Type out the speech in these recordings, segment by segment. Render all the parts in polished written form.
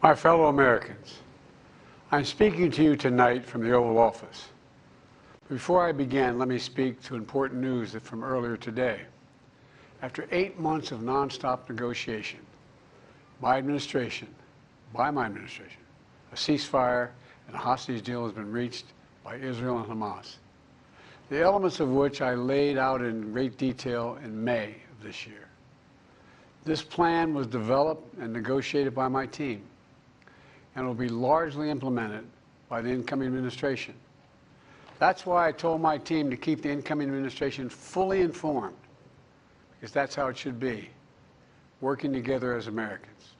My fellow Americans, I'm speaking to you tonight from the Oval Office. Before I begin, let me speak to important news from earlier today. After 8 months of nonstop negotiation, by my administration, a ceasefire and a hostage deal has been reached by Israel and Hamas, the elements of which I laid out in great detail in May of this year. This plan was developed and negotiated by my team, and will be largely implemented by the incoming administration. That's why I told my team to keep the incoming administration fully informed, because that's how it should be, working together as Americans.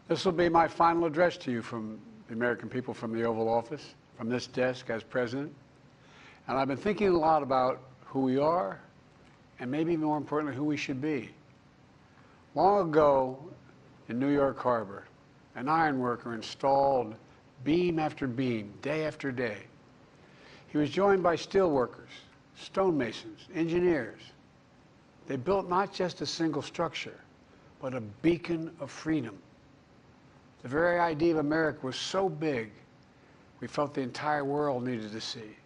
This will be my final address to you from the American people from the Oval Office, from this desk as president. And I've been thinking a lot about who we are, and maybe more importantly, who we should be. Long ago in New York Harbor, an ironworker installed beam after beam, day after day. He was joined by steel workers, stonemasons, engineers. They built not just a single structure, but a beacon of freedom. The very idea of America was so big, we felt the entire world needed to see.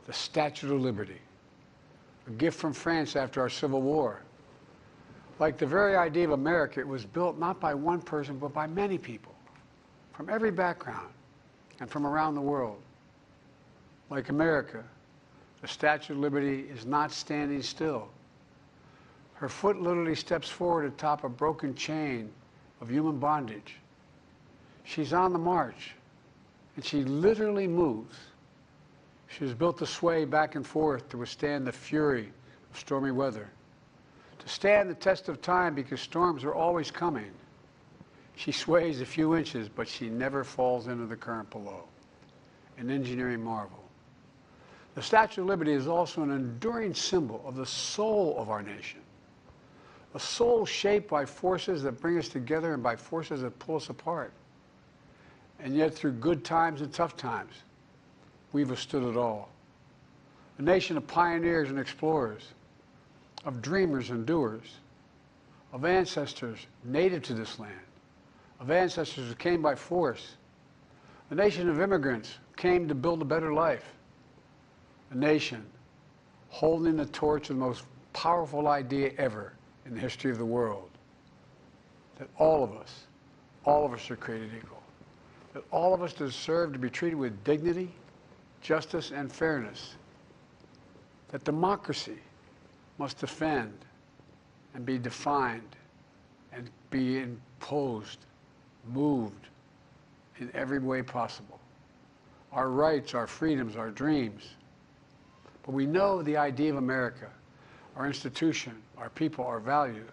The Statue of Liberty, a gift from France after our Civil War. Like the very idea of America, it was built not by one person, but by many people, from every background and from around the world. Like America, the Statue of Liberty is not standing still. Her foot literally steps forward atop a broken chain of human bondage. She's on the march, and she literally moves. She was built to sway back and forth to withstand the fury of stormy weather, to stand the test of time because storms are always coming. She sways a few inches, but she never falls into the current below. An engineering marvel. The Statue of Liberty is also an enduring symbol of the soul of our nation. A soul shaped by forces that bring us together and by forces that pull us apart. And yet through good times and tough times, we've withstood it all. A nation of pioneers and explorers, of dreamers and doers, of ancestors native to this land, of ancestors who came by force, a nation of immigrants who came to build a better life, a nation holding the torch of the most powerful idea ever in the history of the world, that all of us are created equal, that all of us deserve to be treated with dignity, justice, and fairness, that democracy must defend and be defined and be imposed, moved in every way possible. Our rights, our freedoms, our dreams. But we know the idea of America, our institution, our people, our values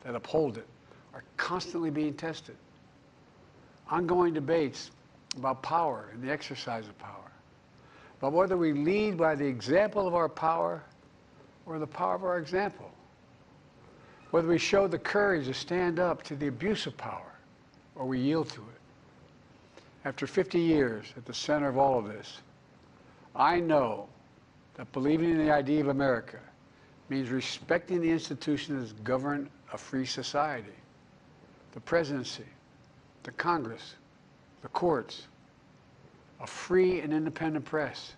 that uphold it are constantly being tested. Ongoing debates about power and the exercise of power, but whether we lead by the example of our power or the power of our example, whether we show the courage to stand up to the abuse of power or we yield to it. After 50 years at the center of all of this, I know that believing in the idea of America means respecting the institutions that govern a free society, the presidency, the Congress, the courts, a free and independent press,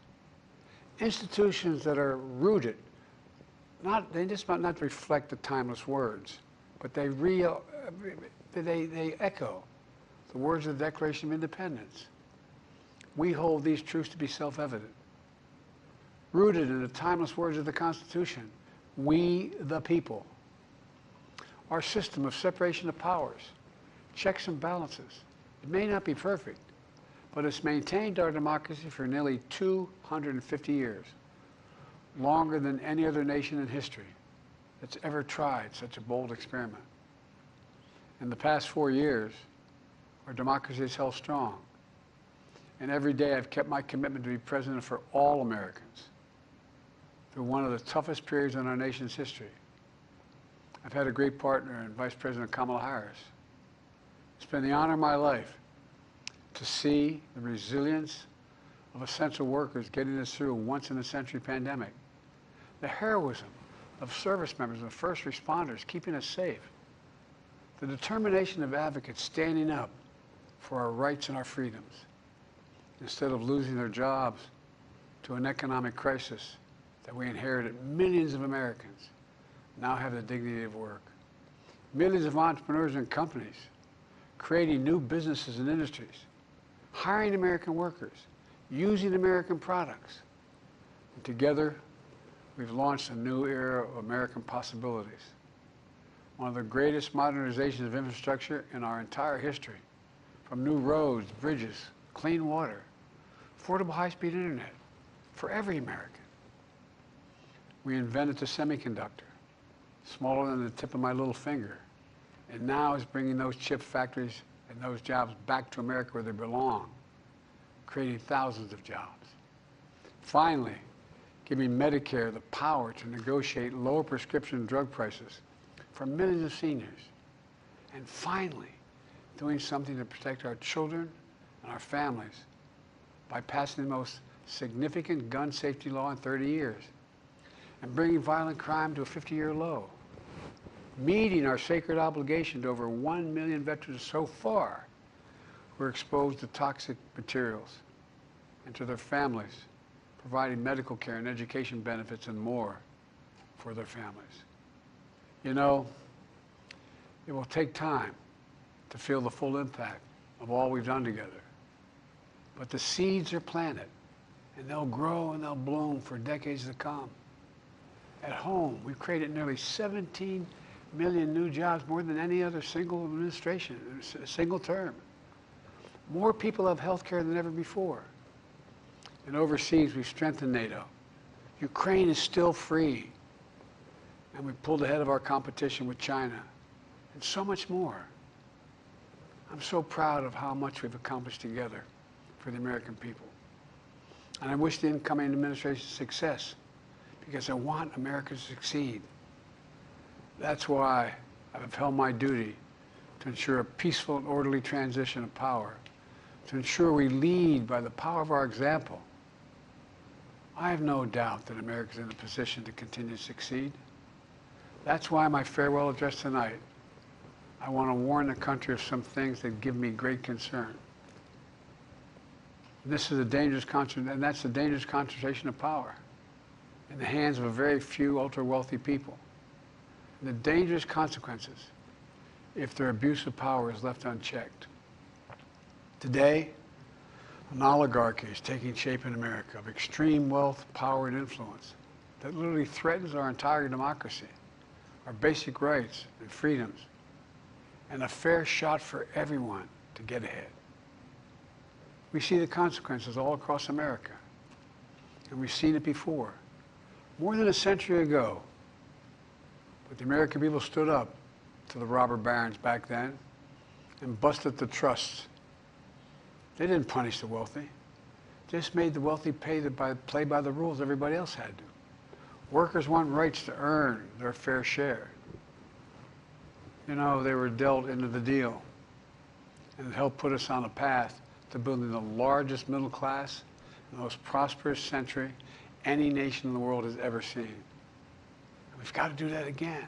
institutions that are rooted, they just might not reflect the timeless words, but they echo the words of the Declaration of Independence. We hold these truths to be self-evident. Rooted in the timeless words of the Constitution, we the people. Our system of separation of powers, checks and balances. It may not be perfect, but it's maintained our democracy for nearly 250 years, longer than any other nation in history that's ever tried such a bold experiment. In the past 4 years, our democracy has held strong. And every day I've kept my commitment to be president for all Americans through one of the toughest periods in our nation's history. I've had a great partner in Vice President Kamala Harris. It's been the honor of my life to see the resilience of essential workers getting us through a once-in-a-century pandemic, the heroism of service members and first responders keeping us safe, the determination of advocates standing up for our rights and our freedoms, instead of losing their jobs to an economic crisis that we inherited. Millions of Americans now have the dignity of work. Millions of entrepreneurs and companies creating new businesses and industries, hiring American workers, using American products. And together, we've launched a new era of American possibilities. One of the greatest modernizations of infrastructure in our entire history, from new roads, bridges, clean water, affordable high-speed internet for every American. We invented the semiconductor, smaller than the tip of my little finger, and now is bringing those chip factories and those jobs back to America where they belong, creating thousands of jobs. Finally, giving Medicare the power to negotiate lower prescription drug prices for millions of seniors. And finally, doing something to protect our children and our families by passing the most significant gun safety law in 30 years and bringing violent crime to a 50-year low, meeting our sacred obligation to over 1 million veterans so far who are exposed to toxic materials, and to their families, providing medical care and education benefits and more for their families. You know, it will take time to feel the full impact of all we've done together. But the seeds are planted, and they'll grow and they'll bloom for decades to come. At home, we've created nearly 17 million new jobs, more than any other single administration, a single term. More people have health care than ever before. And overseas, we've strengthened NATO. Ukraine is still free. And we pulled ahead of our competition with China, and so much more. I'm so proud of how much we've accomplished together for the American people. And I wish the incoming administration success, because I want America to succeed. That's why I've held my duty to ensure a peaceful and orderly transition of power, to ensure we lead by the power of our example. I have no doubt that America is in a position to continue to succeed. That's why my farewell address tonight, I want to warn the country of some things that give me great concern. This is a dangerous and that's the dangerous concentration of power in the hands of a very few ultra-wealthy people. And the dangerous consequences if their abuse of power is left unchecked. Today, an oligarchy is taking shape in America of extreme wealth, power, and influence that literally threatens our entire democracy, our basic rights and freedoms, and a fair shot for everyone to get ahead. We see the consequences all across America, and we've seen it before, more than a century ago. But the American people stood up to the robber barons back then and busted the trusts. They didn't punish the wealthy, just made the wealthy play by the rules everybody else had to. Workers want rights to earn their fair share. You know, they were dealt into the deal, and it helped put us on a path to building the largest middle class, the most prosperous century any nation in the world has ever seen. And we've got to do that again.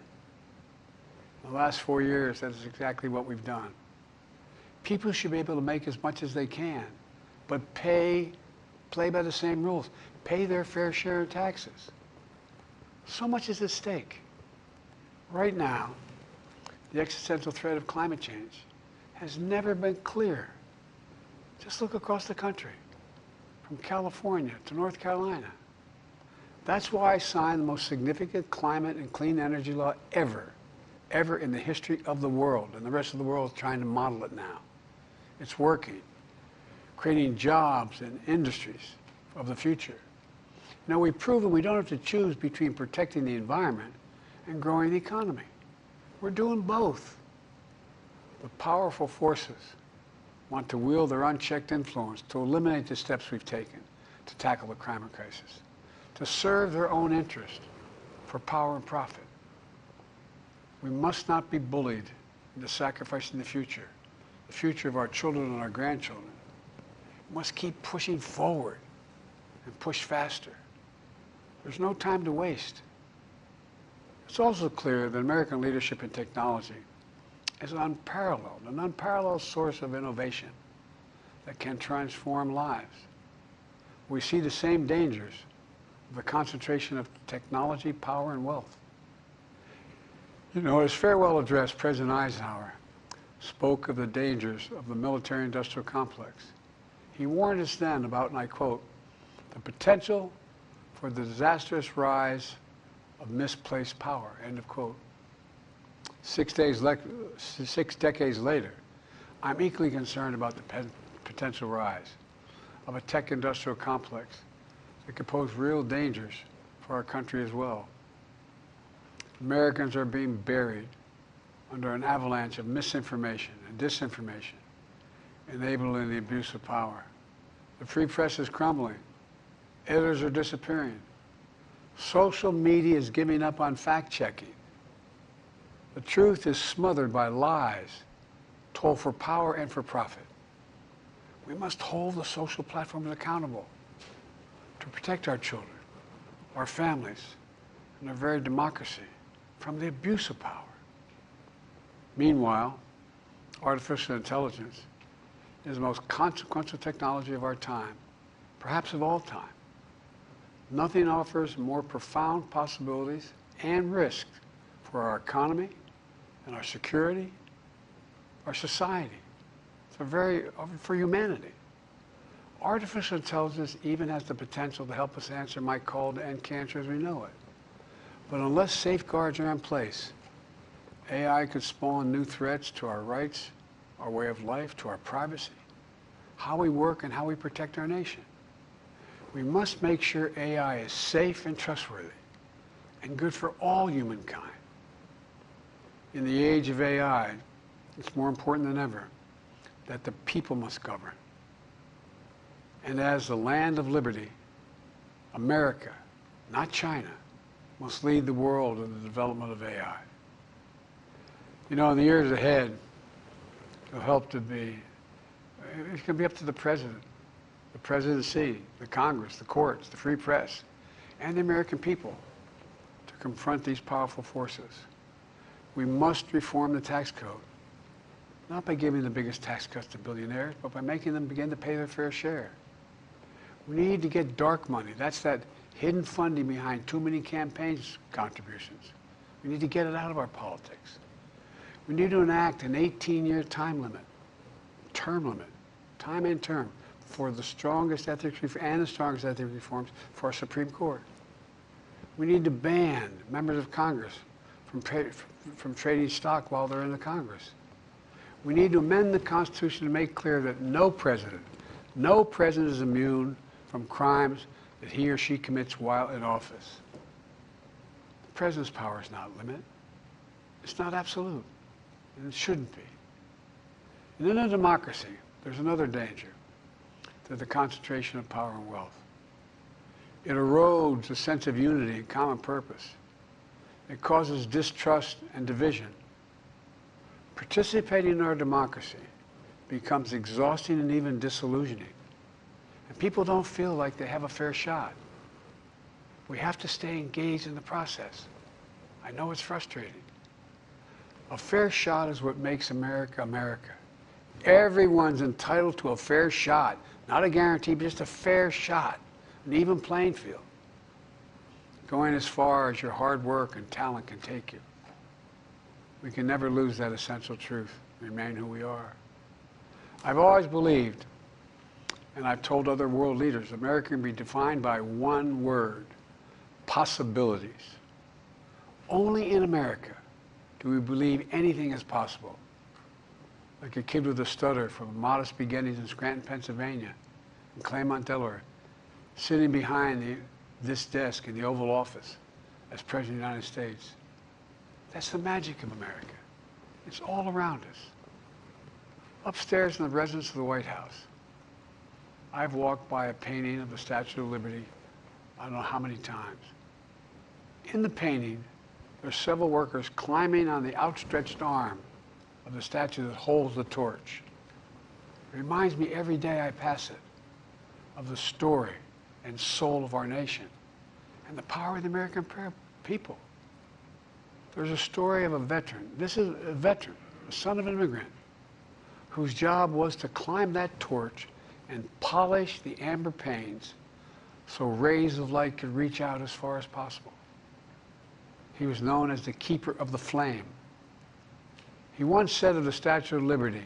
In the last 4 years, that is exactly what we've done. People should be able to make as much as they can, but play by the same rules, pay their fair share of taxes. So much is at stake. Right now, the existential threat of climate change has never been clearer. Just look across the country, from California to North Carolina. That's why I signed the most significant climate and clean energy law ever in the history of the world, and the rest of the world is trying to model it now. It's working, creating jobs and industries of the future. Now, we've proven we don't have to choose between protecting the environment and growing the economy. We're doing both. The powerful forces want to wield their unchecked influence to eliminate the steps we've taken to tackle the climate crisis, to serve their own interest for power and profit. We must not be bullied into sacrificing the future of our children and our grandchildren. We must keep pushing forward and push faster. There's no time to waste. It's also clear that American leadership in technology is an unparalleled source of innovation that can transform lives. We see the same dangers of the concentration of technology, power, and wealth. You know, his farewell address, President Eisenhower spoke of the dangers of the military-industrial complex. He warned us then about, and I quote, the potential for the disastrous rise of misplaced power, end of quote. 6 decades later, I'm equally concerned about the potential rise of a tech-industrial complex that could pose real dangers for our country as well. Americans are being buried under an avalanche of misinformation and disinformation, enabling the abuse of power. The free press is crumbling. Editors are disappearing. Social media is giving up on fact-checking. The truth is smothered by lies told for power and for profit. We must hold the social platforms accountable to protect our children, our families, and our very democracy from the abuse of power. Meanwhile, artificial intelligence is the most consequential technology of our time, perhaps of all time. Nothing offers more profound possibilities and risks for our economy and our security, our society, for humanity. Artificial intelligence even has the potential to help us answer my call to end cancer as we know it. But unless safeguards are in place, AI could spawn new threats to our rights, our way of life, to our privacy, how we work, and how we protect our nation. We must make sure AI is safe and trustworthy and good for all humankind. In the age of AI, it's more important than ever that the people must govern. And as the land of liberty, America, not China, must lead the world in the development of AI. You know, in the years ahead, it's going to be up to the president, the presidency, the Congress, the courts, the free press, and the American people to confront these powerful forces. We must reform the tax code, not by giving the biggest tax cuts to billionaires, but by making them begin to pay their fair share. We need to get dark money. That's that hidden funding behind too many campaigns contributions. We need to get it out of our politics. We need to enact an 18-year time and term, for the strongest ethics reforms for our Supreme Court. We need to ban members of Congress from trading stock while they're in the Congress. We need to amend the Constitution to make clear that no president is immune from crimes that he or she commits while in office. The president's power is not limited. It's not absolute, and it shouldn't be. And in a democracy, there's another danger to the concentration of power and wealth. It erodes a sense of unity and common purpose. It causes distrust and division. Participating in our democracy becomes exhausting and even disillusioning. And people don't feel like they have a fair shot. We have to stay engaged in the process. I know it's frustrating. A fair shot is what makes America, America. Everyone's entitled to a fair shot. Not a guarantee, but just a fair shot. An even playing field. Going as far as your hard work and talent can take you. We can never lose that essential truth, remain who we are. I've always believed, and I've told other world leaders, America can be defined by one word: possibilities. Only in America do we believe anything is possible. Like a kid with a stutter from modest beginnings in Scranton, Pennsylvania, and Claremont, Delaware, sitting behind this desk in the Oval Office as President of the United States. That's the magic of America. It's all around us. Upstairs in the residence of the White House, I've walked by a painting of the Statue of Liberty I don't know how many times. In the painting, there's several workers climbing on the outstretched arm of the statue that holds the torch. It reminds me every day I pass it of the story and soul of our nation and the power of the American people. There's a story of a veteran. This is a veteran, a son of an immigrant, whose job was to climb that torch and polish the amber panes so rays of light could reach out as far as possible. He was known as the keeper of the flame. He once said of the Statue of Liberty,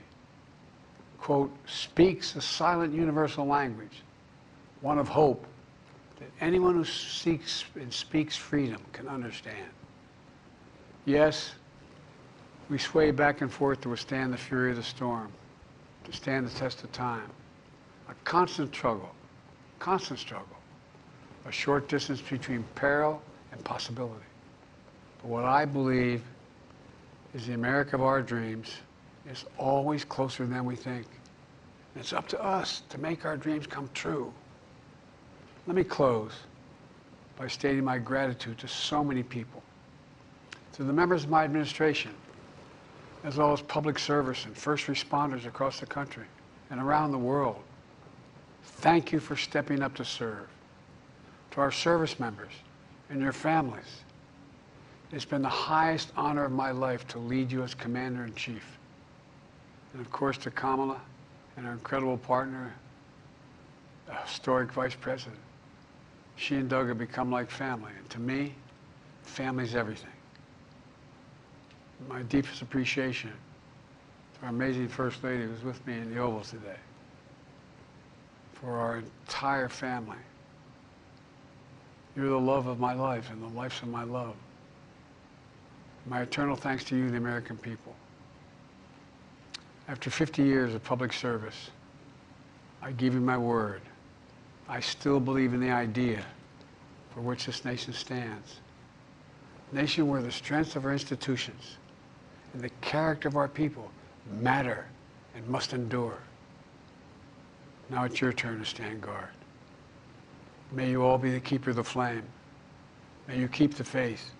quote, "speaks a silent universal language, one of hope that anyone who seeks and speaks freedom can understand." Yes, we sway back and forth to withstand the fury of the storm, to stand the test of time. A constant struggle, a short distance between peril and possibility. But what I believe is the America of our dreams is always closer than we think. And it's up to us to make our dreams come true. Let me close by stating my gratitude to so many people, to the members of my administration, as well as public service and first responders across the country and around the world. Thank you for stepping up to serve. To our service members and your families, it's been the highest honor of my life to lead you as Commander-in-Chief. And of course to Kamala and our incredible partner, the historic Vice President. She and Doug have become like family, and to me, family's everything. My deepest appreciation to our amazing First Lady who's with me in the Oval today, for our entire family. You're the love of my life and the lives of my love. My eternal thanks to you, the American people. After 50 years of public service, I give you my word. I still believe in the idea for which this nation stands. A nation where the strength of our institutions and the character of our people matter and must endure. Now it's your turn to stand guard. May you all be the keeper of the flame. May you keep the faith.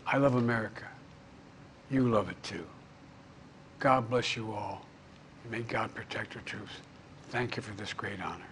I love America. You love it too. God bless you all. And may God protect our troops. Thank you for this great honor.